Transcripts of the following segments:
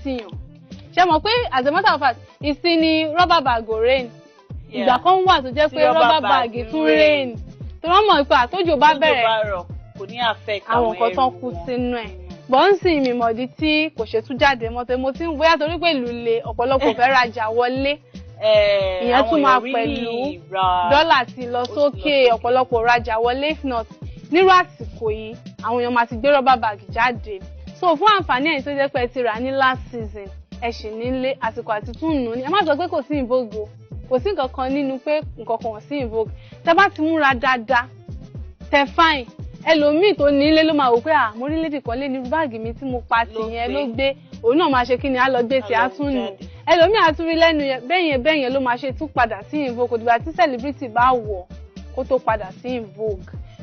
tìyàn ṣé mọ̀ pé as a matter of fact ìsìn ni rubber bag ò rain ìgbà kan wà tó jẹ́ pé rubber bag tún rain tó wọ́n mọ̀ pé àtójò bá bẹ̀rẹ̀ kò ní affect àwọn nǹkan tán kú sínú ẹ̀ bọ́n sì mi mọ̀dí tí kò ṣe tún jáde mọ́ tó mo ti ń bóyá torí pé ìlú le ọ̀pọ̀lọpọ̀ fẹ́ rajà wọlé ìyẹn tún máa pẹ̀lú dọ́là ti lọ sókè ọ̀pọ̀lọpọ̀ rajà wọlé if not nírú àsìkò yìí àwọn èèyàn máa ti gbé rubber bag jáde so fún àǹfààní ẹ̀yin tó jẹ́ pé ẹ ti rà ní last season ẹ ṣì nílé àsìkò àti tún nù ní ẹ má sọ pé kò sí ìvogo kò sí nǹkan kan nínú pé nǹkan kan wọ́n sí ìvogo tẹ bá ti múra dáadáa tẹ fine ẹlòmíì tó nílé ló máa wò pé mo rí lédì kan lé ní báàgì mi tí mo pa tìyẹn ló gbé òun náà máa ṣe kí ni á lọ gbé tí á tún nù ẹlòmíì àtúrí lẹ́nu bẹ́yẹn ló máa ṣe tún padà sí ìvogo dìgbà tí celebrity bá wọ̀ kó tó padà sí ìvogo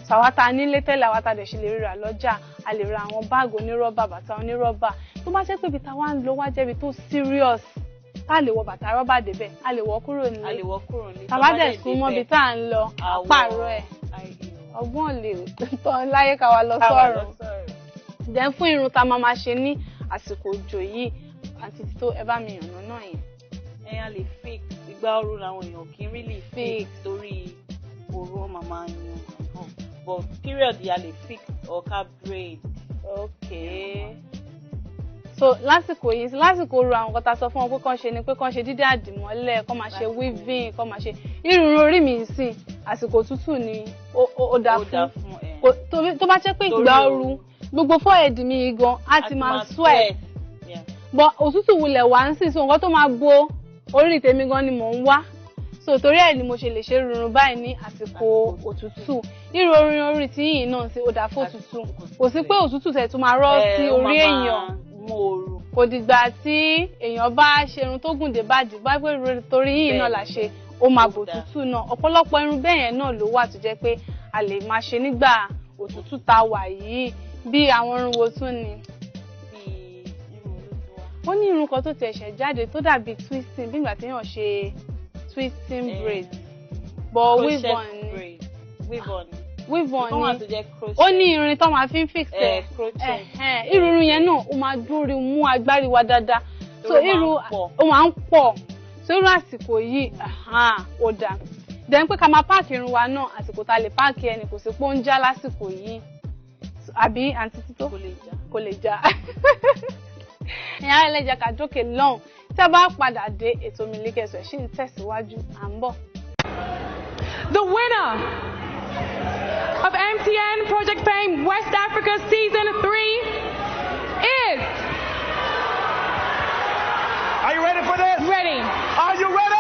sàwátà nílé tẹ́lẹ̀ àwátà dẹ̀ ṣe lè ríra lọ́jà a lè ra àwọn báàgì onírọ́bà bàtà onírọ́bà tó bá jẹ́ pé ibi táwa ń lọ wá jẹ́ ibi tó serious tá lè wọ bàtà rọ́bà débẹ̀ a lè wọ́ kúrò nílé tàbá dẹ̀ sún mọ́ ibi tá à ń lọ àpàrọ̀ ẹ̀ ọgbọ́n lè tán láyé ká wa lọ sọ̀rọ̀ then fún irun tá máa ṣe ní àsìkò òjò yìí àti tó ẹ bá mi yànnà náà yẹn. ẹ̀yàn lè fix ìgbà ooru làwọn èèyàn kì í really fix torí ooru màmá yan but period yà lè fix or ká braid. Okay. So lásìkò ooru àwọn kan tá sọ fún wọn pé kán ṣe ni pé kán ṣe dídé àdìmọ́lẹ̀ kán máa ṣe weaving kán máa ṣe irun orí mi sìn àsìkò tútù ni ó dáa fún tó bá jẹ́ pé ìgbà ooru gbogbo forehead mi gan á ti máa sweat but òtútù wulẹ̀ wá ń sìn so nǹkan tó máa bo orí tèmi gan ni mò ń wá so torí ẹ̀ ni mo ṣe lè ṣe rúrun báyìí ní àsìkò òtútù irú orí tí yìí náà sí ó dáa fún òtútù kò sí pé òtútù tẹ̀ tún máa rọ́ sí orí èèyàn kò dìgbà tí èèyàn bá ṣe irun tó gùn dé bàdí bá pé torí yìí náà là ṣe ó máa bò òtútù náà ọ̀pọ̀lọpọ̀ irun bẹ́ẹ̀ yẹn náà ló wà tó jẹ́ pé a lè máa ṣe nígbà òtútù tá a wà yìí bí àwọn irun wo tún ni. ó ní irun kan tó ti ẹ̀ṣẹ̀ jáde tó dàbí twisting bí ìgbà tí èèyàn ṣe twisting braid but weave-on ni ó ní irin tó máa fi ń fix ẹ̀ irun yẹn náà ó máa dúró mú agbárí wa dáadáa so irun ó máa ń pọ̀ so irú àsìkò yìí ó dáa then pé ká máa páàkì irun wa náà àsìkò tá a lè páàkì ẹni kò sí pé ó ń já lásìkò yìí àbí àǹtí tító kò lè já ìyá ẹlẹ́jà ká jókè lọ́hùn tí a bá padà dé ètò Miliki Express ṣì ń tẹ̀síwájú à ń bọ̀. The winner of MTN Project Fame West Africa Season 3 is... Are you ready for this? Ready. Are you ready?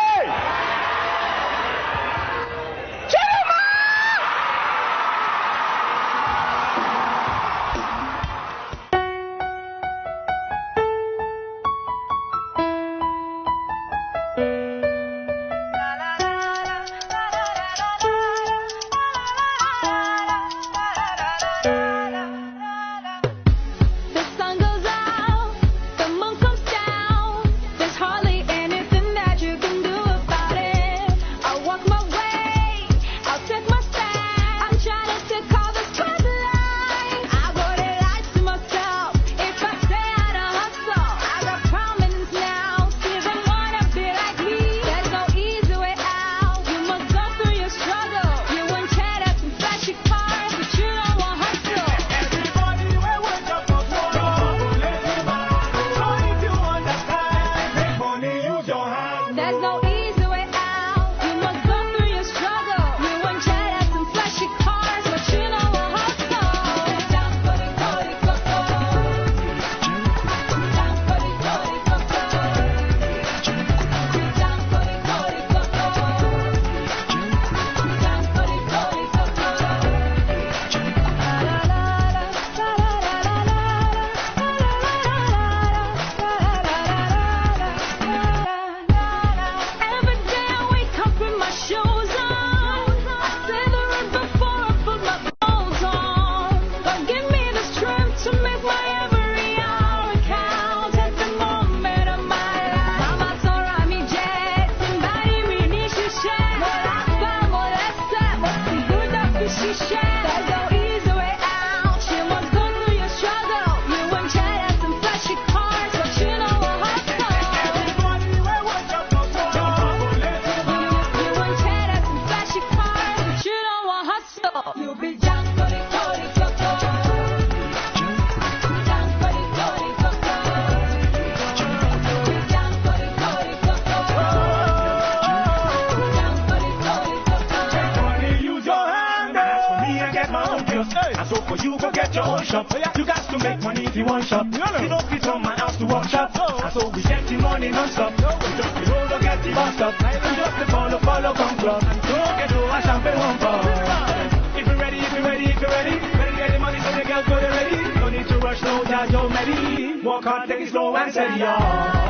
get your own shop. You got to make money if you want shop. You don't fit on my house to walk shop. And so we get the money non-stop. Just the road or get the bus stop. And just the follow, come club. And don't get to a champagne one bar. If you're ready, ready to get the money so the girls go there ready. No need to rush, no, you're ready. Walk hard, take it slow and steady, y'all.